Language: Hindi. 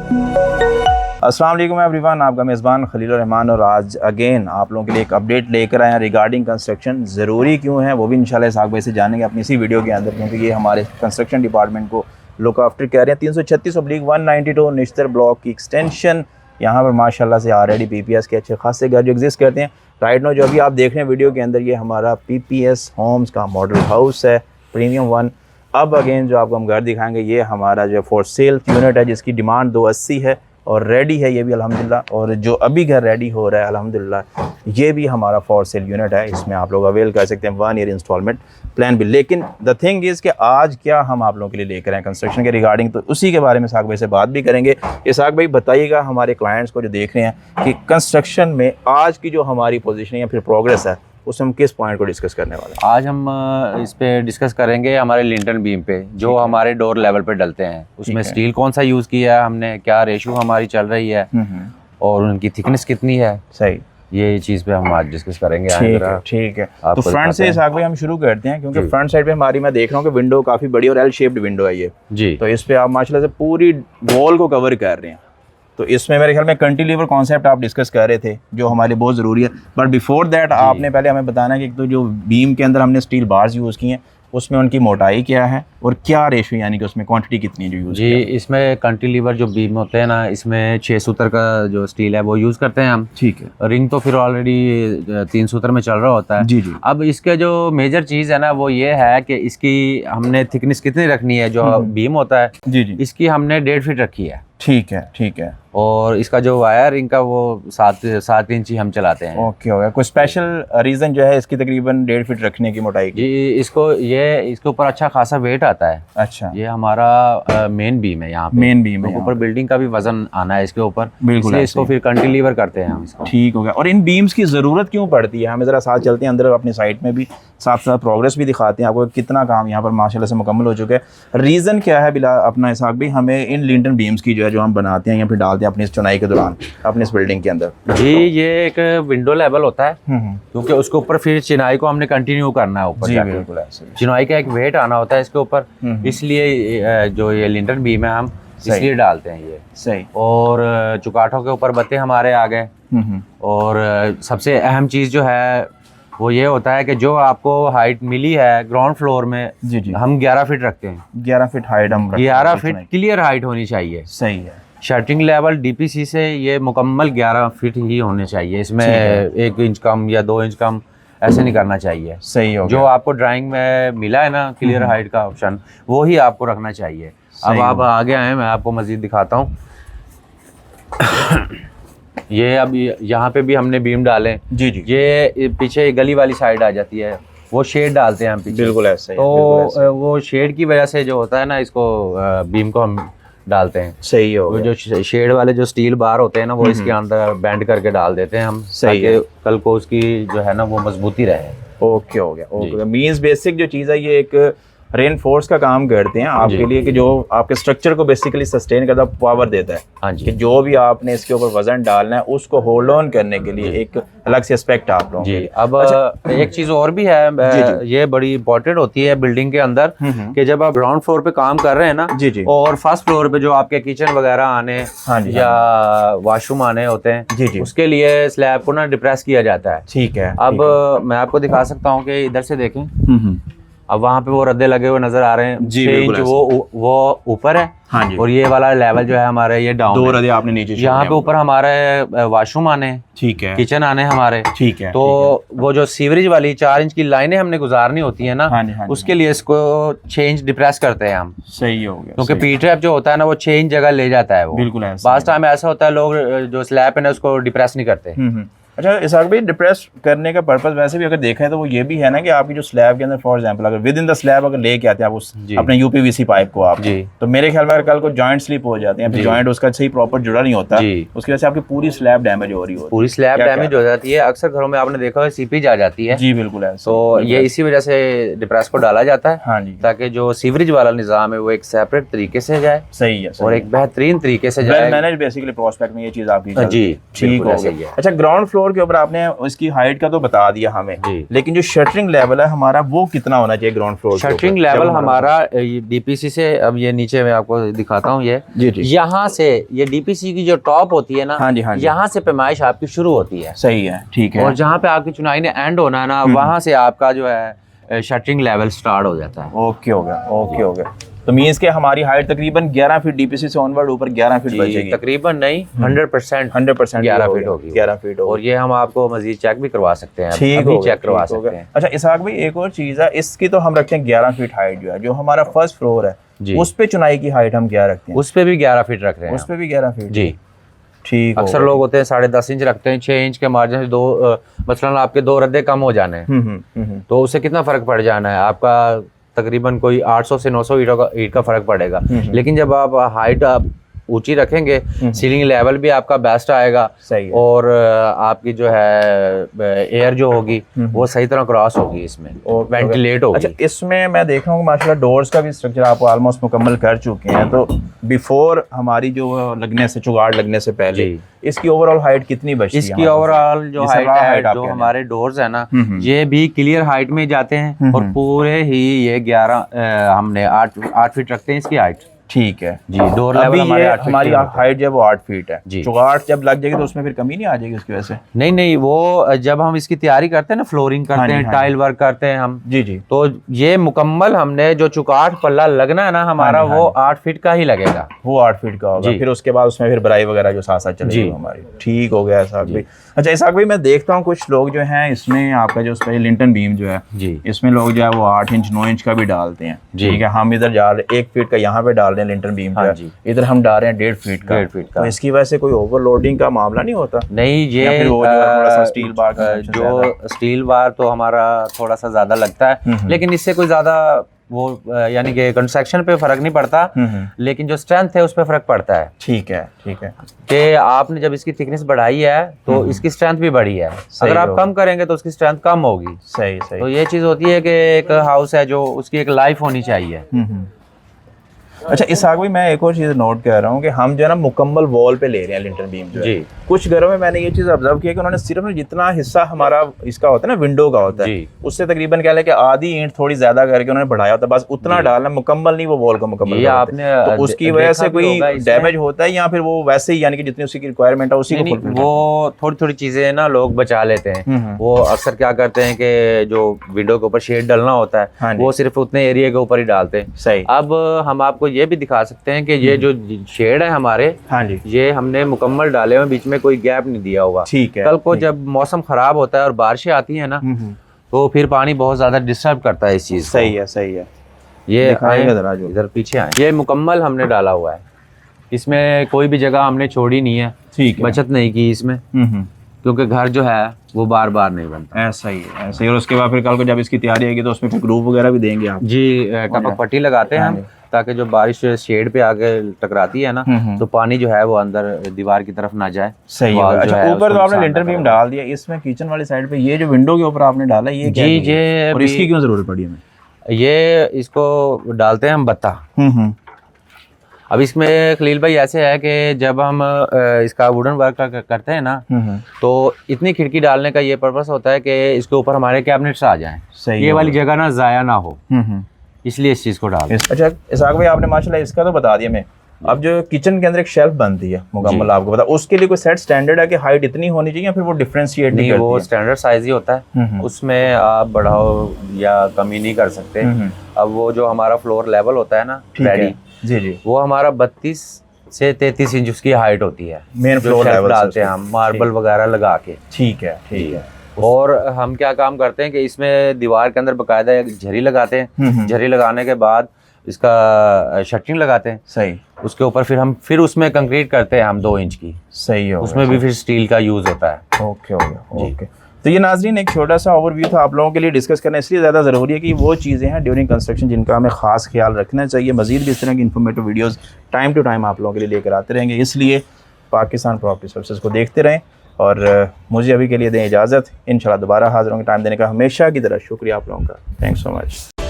अस्सलाम वालेकुम एवरीवन, आपका मेज़बान खलीलुर रहमान और आज अगेन आप लोगों के लिए एक अपडेट लेकर आए हैं रिगार्डिंग कंस्ट्रक्शन। ज़रूरी क्यों है वो भी इंशाल्लाह इसाक भाई से जानेंगे अपनी इसी वीडियो के अंदर, क्योंकि ये हमारे कंस्ट्रक्शन डिपार्टमेंट को लुक आफ्टर कह रहे हैं। 336/192 निश्तर ब्लॉक की एक्सटेंशन यहाँ पर माशाल्लाह से ऑलरेडी PPS के अच्छे खासे घर जो एग्जिस्ट करते हैं। राइट नो जो अभी आप देख रहे हैं वीडियो के अंदर, ये हमारा PPS होम्स का मॉडल हाउस है, प्रीमियम वन। अब अगेन जो आपको हम घर दिखाएंगे ये हमारा जो फॉर सेल यूनिट है, जिसकी डिमांड 280 है और रेडी है ये भी अल्हम्दुलिल्लाह। और जो अभी घर रेडी हो रहा है अल्हम्दुलिल्लाह, ये भी हमारा फॉर सेल यूनिट है। इसमें आप लोग अवेल कर सकते हैं 1 ईयर इंस्टॉलमेंट प्लान भी। लेकिन द थिंग इज़ कि आज क्या हम आप लोगों के लिए लेकर आए कंस्ट्रक्शन के रिगार्डिंग, तो उसी के बारे में इसाक भाई से बात भी करेंगे। इसाक भाई बताइएगा हमारे क्लाइंट्स को जो देख रहे हैं कि कंस्ट्रक्शन में आज की जो हमारी पोजीशन या फिर प्रोग्रेस है उसमें हम किस पॉइंट को डिस्कस करने वाले हैं। आज हम इस पे डिस्कस करेंगे हमारे लिंटन बीम पे जो हमारे डोर लेवल पे डलते हैं, उसमें स्टील कौन सा यूज़ किया है हमने, क्या रेशियो हमारी चल रही है और उनकी थिकनेस कितनी है। सही, ये चीज़ पे हम आज डिस्कस करेंगे। ठीक है। तो फ्रंट से इसाक भाई हम शुरू करते हैं, क्योंकि फ्रंट साइड पे हमारी मैं देख रहा हूँ कि विंडो काफ़ी बड़ी और एल शेप्ड विंडो है ये जी। तो इस पे आप माशाल्लाह से पूरी वॉल को कवर कर रहे हैं। तो इसमें मेरे ख्याल में कैंटिलीवर कॉन्सेप्ट आप डिस्कस कर रहे थे जो हमारे लिए बहुत ज़रूरी है। बट बिफोर दैट आपने पहले हमें बताना है कि तो जो बीम के अंदर हमने स्टील बार्स यूज़ किए हैं उसमें उनकी मोटाई क्या है और क्या रेशियो, यानी कि उसमें क्वांटिटी कितनी है जो यूज़ जी। इसमें कैंटिलीवर जो बीम होते हैं ना, इसमें 6 सूत्र का जो स्टील है वो यूज़ करते हैं हम। ठीक है। रिंग तो फिर ऑलरेडी 3 सूत्र में चल रहा होता है। जी जी। अब इसके जो मेजर चीज़ है ना वो ये है कि इसकी हमने थिकनेस कितनी रखनी है। जो बीम होता है जी जी, इसकी हमने 1.5 फीट रखी है। ठीक है ठीक है। और इसका जो वायर इनका वो 7 इंची हम चलाते हैं। ओके हो गया। कोई स्पेशल रीज़न जो है इसकी तकरीबन 1.5 फीट रखने की मोटाई की? जी, इसके ऊपर अच्छा खासा वेट आता है। अच्छा, ये हमारा मेन बीम है, यहाँ पे मेन बीम है, ऊपर बिल्डिंग का भी वजन आना है इसके ऊपर, बिल्कुल। इसलिए इसको फिर कैंटिलीवर करते हैं हम इसको। ठीक हो गया। और इन बीम्स की ज़रूरत क्यों पड़ती है? हमें ज़रा साथ चलते हैं अंदर अपनी साइट में भी, साथ साथ प्रोग्रेस भी दिखाते हैं आपको कितना काम यहाँ पर माशाल्लाह से मुकम्मल हो चुका है। रीज़न क्या है बिला अपना इसाक भी, हमें इन लिंटन बीम्स की जो है जो हम बनाते हैं या फिर डालते हैं अपनी इस चुनाई के दौरान अपनी इस बिल्डिंग के अंदर? जी, ये एक विंडो लेवल होता है क्योंकि उसके ऊपर फिर चिनाई को हमने कंटिन्यू करना है ऊपर जाके। बिल्कुल ऐसे चिनाई का एक वेट आना होता है इसके ऊपर, इसलिए जो ये लिंटन बीम है हम इसलिए डालते हैं ये। सही। और चुकाठों के ऊपर बत्ते हमारे आ गए। और सबसे अहम चीज़ जो है वो ये होता है कि जो आपको हाइट मिली है ग्राउंड फ्लोर में, जी जी, हम 11 फीट रखते हैं। 11 फीट हाइट हम 11 फीट क्लियर हाइट होनी चाहिए। सही है। शर्टिंग लेवल DPC से ये मुकम्मल 11 फीट ही होने चाहिए। इसमें 1 इंच कम या 2 इंच कम ऐसे नहीं करना चाहिए। सही हो गया। जो आपको ड्राइंग में मिला है ना क्लियर हाइट का ऑप्शन, वो ही आपको रखना चाहिए। अब आप आगे आए, मैं आपको मजीद दिखाता हूँ। ये अब यहाँ पे भी हमने बीम डाले। जी जी। ये पीछे गली वाली साइड आ जाती है, वो शेड डालते हैं हम पीछे। बिल्कुल ऐसे ही। तो वो शेड की वजह से जो होता है ना, इसको बीम को हम डालते हैं। सही हो गया। जो शेड वाले जो स्टील बार होते हैं ना, वो इसके अंदर बैंड करके डाल देते हैं हम। सही है। कल को उसकी जो है ना वो मजबूती रहे। ओके हो गया। ओके, मींस बेसिक जो चीज़ है ये एक रेनफोर्स का काम करते हैं आपके लिए, कि जो आपके स्ट्रक्चर को बेसिकली सस्टेन करता है, पावर देता है। हाँ जी। कि जो भी आपने इसके ऊपर वजन डालना है उसको होल्ड ऑन करने के लिए एक अलग से एस्पेक्ट आप लोगों के लिए। अब एक चीज और भी है, ये बड़ी इंपॉर्टेंट होती है बिल्डिंग के अंदर, कि जब आप ग्राउंड फ्लोर पे काम कर रहे हैं ना, जी जी, और फर्स्ट फ्लोर पे जो आपके किचन वगैरह आने या वॉशरूम आने होते हैं, जी जी, उसके लिए स्लैब को ना डिप्रेस किया जाता है। ठीक है। अब मैं आपको दिखा सकता हूँ कि इधर से देखें, अब वहाँ पे वो रद्दे लगे हुए नजर आ रहे हैं। जी बिल्कुल। वो ऊपर है। हाँ जी। और ये वाला लेवल जो है हमारे ये डाउन। 2 रद्दे आपने नीचे। यहाँ पे ऊपर हमारे वॉशरूम आने, ठीक है, किचन आने हमारे, ठीक है। तो वो जो सीवरेज वाली 4 इंच की लाइनें हमने गुजारनी होती है ना, उसके लिए इसको 6 इंच डिप्रेस करते हैं हम। सही हो गया। क्योंकि पी ट्रैप जो होता है ना वो 6 इंच जगह ले जाता है वो। बिल्कुल। बास टाइम ऐसा होता है लोग जो स्लैब है ना उसको डिप्रेस नहीं करते। अच्छा इसाक भाई, डिप्रेस करने का पर्पस वैसे भी अगर देखा है तो वो ये भी है ना कि आपकी जो स्लैब के अंदर फॉर एग्जांपल अगर विद इन द स्लैब अगर लेके आते हैं आप उस अपने UPVC पाइप को आप, तो मेरे ख्याल में अगर कल को जॉइंट स्लिप हो जाते हैं, फिर जॉइंट उसका सही प्रॉपर जुड़ा नहीं होता, उसकी वजह से आपकी पूरी स्लैब डैमेज हो रही होती है। पूरी स्लैब डैमेज हो जाती है। अक्सर घरों में आपने देखा है सीपेज आ जाती है। जी बिल्कुल है। तो ये इसी वजह से डिप्रेस को डाला जाता है। हाँ जी। ताकि जो सीवरेज वाला निजाम है वो एक सेपरेट तरीके से जाए। सही है। और एक बेहतरीन तरीके से जाए। मैनेज बेसिकली प्रोस्पेक्ट में ये चीज आपकी जी ठीक हो गई। अच्छा ग्राउंड फ्लोर फ्लोर के ऊपर आपने इसकी हाइट का तो बता दिया हमें, लेकिन जो शटरिंग लेवल है हमारा वो कितना होना चाहिए ग्राउंड फ्लोर? शटरिंग लेवल हमारा डीपीसी से, अब ये नीचे मैं आपको दिखाता हूँ, ये यहाँ से ये डीपीसी की जो टॉप होती है ना, हाँ जी, हाँ जी, यहाँ से पैमाइश आपकी शुरू होती है। सही है, ठीक है। और जहाँ पे आपकी चुनाई ने एंड होना है ना, वहाँ से आपका जो है शटरिंग लेवल स्टार्ट हो जाता है। ओके हो गया, ओके हो गया। तो मीन्स के हमारी हाइट तकरीबन 11 फीट डीपीसी से ऑनवर्ड ऊपर 11 फीट बचेगी। तकरीबन नहीं, 100% 11 फीट होगी, 11 फीट होगी। और ये हम आपको मजीद चेक भी करवा सकते हैं, अभी चेक करवा सकते हैं। अच्छा इसहाक भाई, एक और चीज़ है, इसकी तो हम रखते हैं 11 फीट हाइट, जो है जो हमारा फर्स्ट फ्लोर है उस पे चुनाई की हाइट हम क्या रखते हैं? उस पे भी 11 फीट रख रहे हैं। उस पे भी 11 फीट? जी ठीक। अक्सर लोग होते हैं 10.5 इंच रखते हैं, 6 इंच के मार्जिन से दो मसलन आपके 2 रद्दे कम हो जाने हैं, तो उससे कितना फर्क पड़ जाना है आपका? तकरीबन कोई 800 से 900 ईट का फर्क पड़ेगा। लेकिन जब आप हाइट ऊंची रखेंगे, सीलिंग लेवल भी आपका बेस्ट आएगा, सही है। और आपकी जो है एयर जो होगी वो सही तरह क्रॉस होगी, इसमें वेंटिलेट होगी। अच्छा इसमें मैं देख रहा हूँ माशाल्लाह डोर्स का भी स्ट्रक्चर आप ऑलमोस्ट मुकम्मल कर चुके हैं, तो बिफोर हमारी जो लगने से, चुगाड़ लगने से पहले इसकी ओवरऑल हाइट कितनी बचती है? इसकी ओवरऑल जो हाइट है, जो हमारे डोर्स है ना, ये भी क्लियर हाइट में जाते हैं, और पूरे ही ये 11 हमने 8 फीट रखते हैं इसकी हाइट। ठीक है जी। डोर लेवल हमारी हाइट जब वो 8 फीट है, चुगाड़ जब लग जाएगी तो उसमें फिर कमी नहीं आ जाएगी उसकी वजह से? नहीं, वो जब हम इसकी तैयारी करते हैं ना, फ्लोरिंग करते हैं, टाइल वर्क करते हैं हम, जी, तो ये मुकम्मल हमने जो चुगाड़ पल्ला लगना है ना हमारा, वो 8 फीट का ही लगेगा, वो 8 फीट का होगा। फिर उसके बाद उसमें फिर बराई वगैरह जो साथ साथ चलेगी हमारी। ठीक हो गया इसहाक भाई। अच्छा इसहाक भाई, मैं देखता हूँ कुछ लोग जो हैं इसमें आपका जो लिंटन बीम जो है इसमें लोग जो है वो 8 इंच 9 इंच का भी डालते हैं। ठीक है, हम इधर डाल रहे 1 फीट का यहाँ पे डाल रहे हैं लिंटन बीम, इधर हम डाल रहे हैं 1.5 फीट का। तो इसकी वजह से कोई ओवरलोडिंग का मामला नहीं होता? नहीं, ये थोड़ा सा स्टील बार जो स्टील बार तो हमारा थोड़ा सा ज्यादा लगता है, लेकिन इससे कोई ज्यादा वो यानी कि कंस्ट्रक्शन पे फर्क नहीं पड़ता, लेकिन जो स्ट्रेंथ है उस पे फर्क पड़ता है। ठीक है, ठीक है, कि आपने जब इसकी थिकनेस बढ़ाई है तो इसकी स्ट्रेंथ भी बढ़ी है, अगर आप कम करेंगे तो उसकी स्ट्रेंथ कम होगी। सही सही। तो ये चीज होती है कि एक हाउस है जो उसकी एक लाइफ होनी चाहिए। अच्छा इसहाक भाई, मैं एक और चीज़ नोट कर रहा हूँ कि हम जो है ना मुकम्मल वॉल पे ले रहे हैं लिंटन बीम जो है। कुछ घरों में मैंने ये चीज़ ऑब्जर्व किया कि उन्होंने सिर्फ जितना हिस्सा हमारा इसका होता है ना, विंडो का होता है, उससे तकरीबन कह लें कि आधी ईंट थोड़ी ज्यादा करके उन्होंने बढ़ाया होता है, बस उतना डालना, मुकम्मल नहीं वो वॉल का मुकम्मल। आपने तो उसकी वजह से कोई डैमेज होता है या फिर वो वैसे ही यानी कि जितनी उसकी रिक्वायरमेंट है उसी को? वो थोड़ी थोड़ी चीजें ना लोग बचा लेते हैं। वो अक्सर क्या करते हैं कि जो विंडो के ऊपर शेड डलना होता है वो सिर्फ उतने एरिया के ऊपर ही डालते हैं। सही। अब हम आपको ये भी दिखा सकते हैं कि ये जो शेड है हमारे, ये हमने मुकम्मल डाले हुए, बीच में कोई गैप नहीं दिया हुआ। ठीक है। कल को जब मौसम खराब होता है और बारिशें आती है ना, तो फिर पानी बहुत ज्यादा डिस्टर्ब करता है इस चीज। सही है, सही है। ये इधर पीछे आए, ये मुकम्मल हमने डाला हुआ है, इसमें कोई भी जगह हमने छोड़ी नहीं है। ठीक है। बचत नहीं की इसमें, क्योंकि घर जो है वो बार बार नहीं बनता। ऐसा ही है, ऐसा ही। और उसके बाद फिर कल को जब इसकी तैयारी आएगी तो उसमें फिर ग्रूव वगैरह भी देंगे आप? जी, टपक पट्टी लगाते हैं हम, ताकि जो बारिश शेड पे आके टकराती है ना, तो पानी जो है वो अंदर दीवार की तरफ ना जाए। सही है। अच्छा ऊपर तो आपने लिंटर बीम डाल दिया, इसमें किचन वाली साइड पे ये जो विंडो के ऊपर आपने डाला, ये क्या है और इसकी क्यों जरूरत पड़ी हमें? ये इसको डालते हैं हम बत्ता। अब इसमें खलील भाई ऐसे है कि जब हम इसका वुडन वर्क करते हैं ना, तो इतनी खिड़की डालने का ये पर्पस होता है कि इसके ऊपर हमारे कैबिनेट्स आ जाएं, ये वाली जगह ना जाया ना हो, इसलिए इस चीज को डाल। अच्छा इसहाक भाई, आपने माशाल्लाह इसका तो बता दिया। मैं अब जो किचन के अंदर एक शेल्फ बनती है मुकम्मल, आपको पता, उसके लिए कोई सेट स्टैंडर्ड है कि हाइट इतनी होनी चाहिए या फिर वो डिफरेंशिएट नहीं करती? वो स्टैंडर्ड साइज ही होता है, उसमें आप बढ़ाओ या कमी नहीं कर सकते। अब वो जो हमारा फ्लोर लेवल होता है ना रेडी, जी जी, वो हमारा 32 से 33 इंच उसकी हाइट होती है। मेन फ्लोर लेवल डालते हैं हम मार्बल वगैरह लगा के। ठीक है, ठीक है। और हम क्या काम करते हैं कि इसमें दीवार के अंदर बकायदा एक झरी लगाते हैं, झरी लगाने के बाद इसका शटरिंग लगाते हैं। सही। उसके ऊपर फिर उसमें कंक्रीट करते हैं हम 2 इंच की। सही है। उसमें भी फिर स्टील का यूज होता है। ओके हो गया, ओके। तो ये नाजरीन एक छोटा सा ओवरव्यू था आप लोगों के लिए डिस्कस करना, इसलिए ज़्यादा ज़रूरी है कि वो चीज़ें हैं ड्यूरिंग कंस्ट्रक्शन जिनका हमें ख़ास ख्याल रखना चाहिए। मज़ीद भी इस तरह की informative videos time to time आप लोगों के लिए लेकर आते रहेंगे, इसलिए पाकिस्तान प्रॉपर्टी सर्विसेज को देखते रहें। और मुझे अभी के लिए दें इजाज़त, इंशाल्लाह दोबारा हाज़िर होंगे। टाइम देने का हमेशा की तरह शुक्रिया आप लोगों का। Thanks so much.